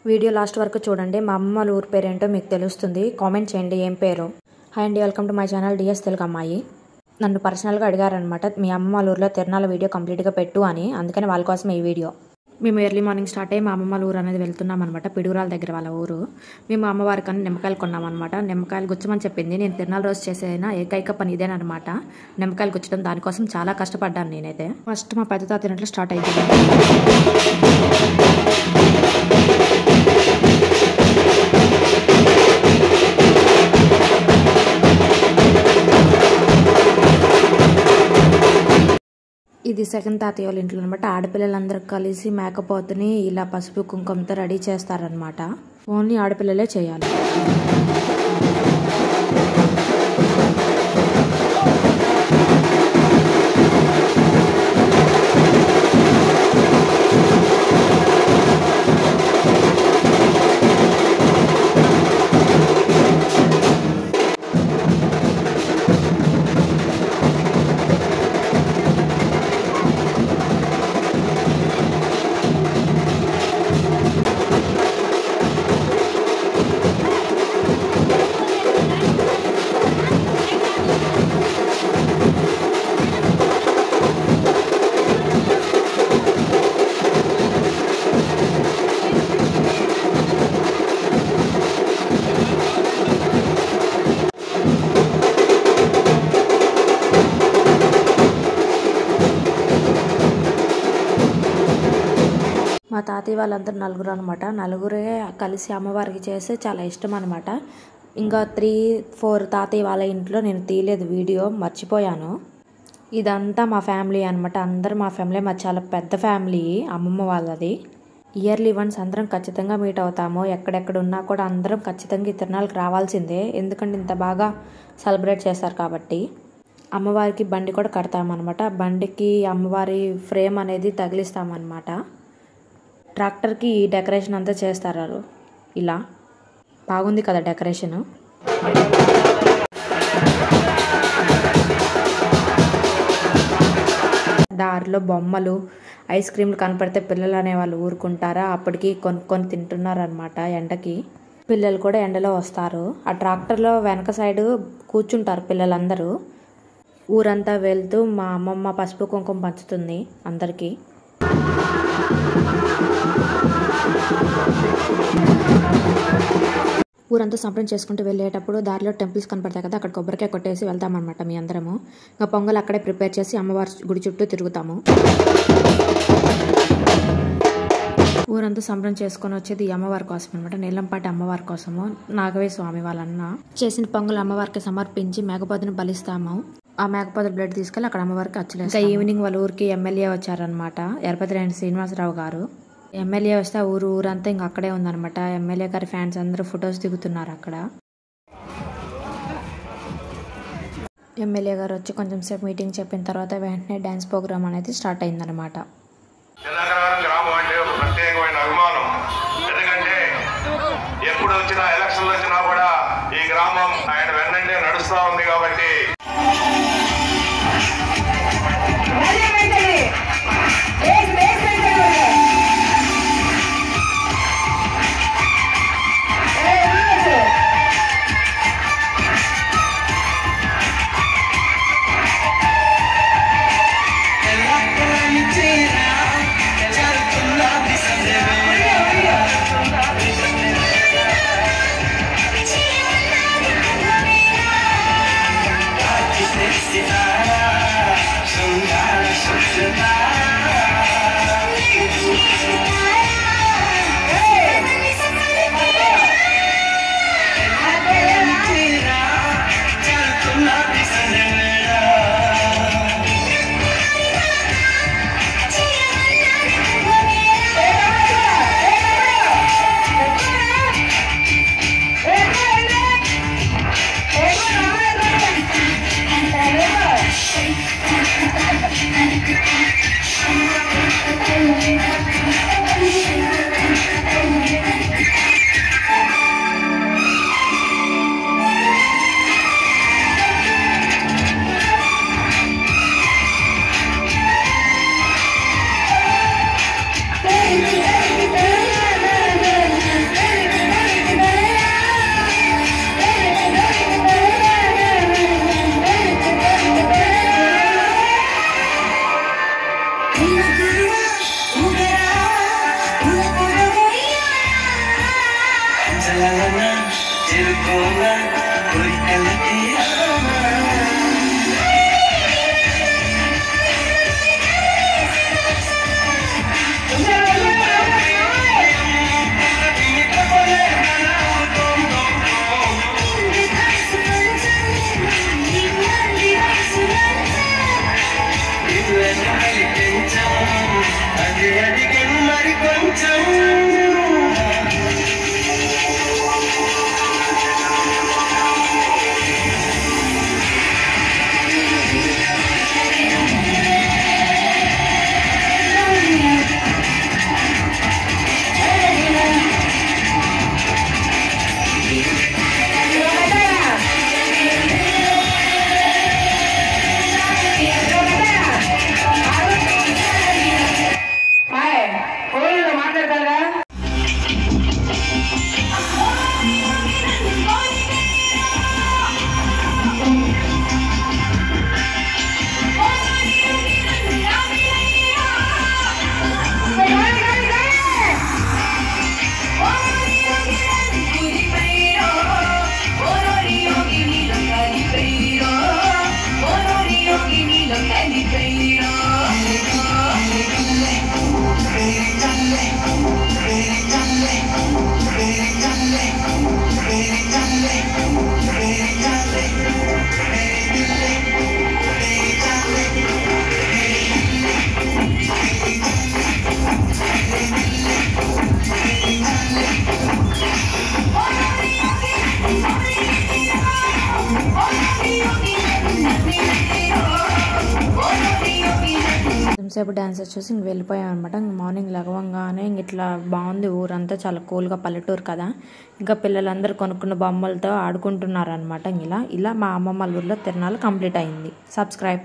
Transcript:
Video last వరకు చూడండి. మా అమ్మ వాళ్ళ ఊరు పేరేంటో మీకు తెలుస్తుంది. కామెంట్ చేయండి ఏం పేరు. హాయ్ అండి, welcome to my channel DS Telugu Ammayi. నన్ను పర్సనల్గా అడిగారనమాట, మీ అమ్మ వాళ్ళ ఊరిలో తిరణాల వీడియో కంప్లీట్గా పెట్టు అని. అందుకని వాళ్ళ కోసం ఈ వీడియో. మేము ఎర్లీ మార్నింగ్ స్టార్ట్ అయ్యి మా అమ్మ వాళ్ళ ఊరు అనేది వెళ్తున్నాం అనమాట. పిడుగురాల దగ్గర వాళ్ళ ఊరు. మేము అమ్మవారికి అని నిమ్మకాయలు కొన్నాం అనమాట. నిమ్మకాయలు గుచ్చమని చెప్పింది. నేను తిరణాల రోజు చేసేనా ఏకైక పని ఇదేనమాట, నిమ్మకాయలు గుచ్చడం. దానికోసం చాలా కష్టపడ్డాను నేనైతే. ఫస్ట్ మా పెద్ద తాత తినట్లు స్టార్ట్ అయింది. ఇది సెకండ్ తాతయ్య వాళ్ళ ఇంట్లో అనమాట. ఆడపిల్లలందరూ కలిసి మేకపోతుని ఇలా పసుపు కుంకుమతో రెడీ చేస్తారనమాట. ఓన్లీ ఆడపిల్లలే చేయాలి. మా తాతయ్య వాళ్ళందరూ నలుగురు అనమాట. నలుగురే కలిసి అమ్మవారికి చేస్తే చాలా ఇష్టం అనమాట. ఇంకా 3-4 తాతయ్య వాళ్ళ ఇంట్లో నేను తీయలేదు వీడియో, మర్చిపోయాను. ఇదంతా మా ఫ్యామిలీ అనమాట. అందరూ మా ఫ్యామిలీ. మా చాలా పెద్ద ఫ్యామిలీ అమ్మమ్మ వాళ్ళది. ఇయర్లీ వన్స్ అందరం ఖచ్చితంగా మీట్ అవుతాము. ఎక్కడెక్కడ ఉన్నా కూడా అందరం ఖచ్చితంగా ఈ తిరణాలకు రావాల్సిందే. ఎందుకంటే ఇంత బాగా సెలబ్రేట్ చేస్తారు కాబట్టి. అమ్మవారికి బండి కూడా కడతామన్నమాట. బండికి అమ్మవారి ఫ్రేమ్ అనేది తగిలిస్తామన్నమాట. ట్రాక్టర్కి ఈ డెకరేషన్ అంతా చేస్తారు. ఇలా బాగుంది కదా డెకరేషను. దారిలో బొమ్మలు, ఐస్ క్రీమ్లు కనపడితే పిల్లలు అనేవాళ్ళు ఊరుకుంటారా? అప్పటికి కొనుక్కొని తింటున్నారనమాట ఎండకి. పిల్లలు కూడా ఎండలో వస్తారు. ఆ ట్రాక్టర్లో వెనక సైడు కూర్చుంటారు పిల్లలందరూ. ఊరంతా వెళ్తూ మా అమ్మమ్మ పసుపు కుంకుమ పంచుతుంది అందరికీ. ఊరంతా సంబరం చేసుకుంటూ వెళ్ళేటప్పుడు దారిలో టెంపుల్స్ కనపడతాయి కదా, అక్కడ కొబ్బరికాయ కొట్టేసి వెళ్తామన్నమాట మీ అందరము. ఇంకా పొంగల్ అక్కడే ప్రిపేర్ చేసి అమ్మవారి గుడి చుట్టూ తిరుగుతాము. ఊరంతా సంబరం చేసుకొని వచ్చేది అమ్మవారి కోసం అనమాట. నీలంపాటి అమ్మవారి కోసము. నాగవే స్వామి వాళ్ళన్న చేసిన పొంగల్ అమ్మవారికి సమర్పించి మేకపోతుని బలిస్తాము. ఆ మేకపోతుల బ్లడ్ తీసుకెళ్ళి అక్కడ అమ్మవారికి అచ్చలేదు. ఇంకా ఈవినింగ్ వాళ్ళ ఊరికి ఎమ్మెల్యే వచ్చారనమాట, ఎరపతిరేని శ్రీనివాసరావు గారు. ఎమ్మెల్యే వస్తే ఊరంతా ఇంకా అక్కడే ఉందనమాట. ఎమ్మెల్యే గారి ఫ్యాన్స్ అందరూ ఫొటోస్ దిగుతున్నారు అక్కడ. ఎమ్మెల్యే గారు వచ్చి కొంచెం సేపు మీటింగ్ చెప్పిన తర్వాత వెంటనే డ్యాన్స్ ప్రోగ్రామ్ అనేది స్టార్ట్ అయిందనమాట. ఎప్పుడు వచ్చినా ఎలక్షన్లు వచ్చినా కూడా ఈ గ్రామం ఆయన వెన్నంటే నడుస్తూ ఉంది కాబట్టి సేపు డాన్సెస్ చూసి ఇంక వెళ్ళిపోయాం అనమాట. ఇంక మార్నింగ్ లగవంగానే ఇంక ఇట్లా బాగుంది ఊరంతా, చాలా కూల్గా, పల్లెటూరు కదా. ఇంకా పిల్లలందరూ కొనుక్కున్న బొమ్మలతో ఆడుకుంటున్నారు అనమాట. ఇలా మా అమ్మమ్మ ఊర్లో తిరునాళ్ళు కంప్లీట్ అయింది. సబ్స్క్రైబ్.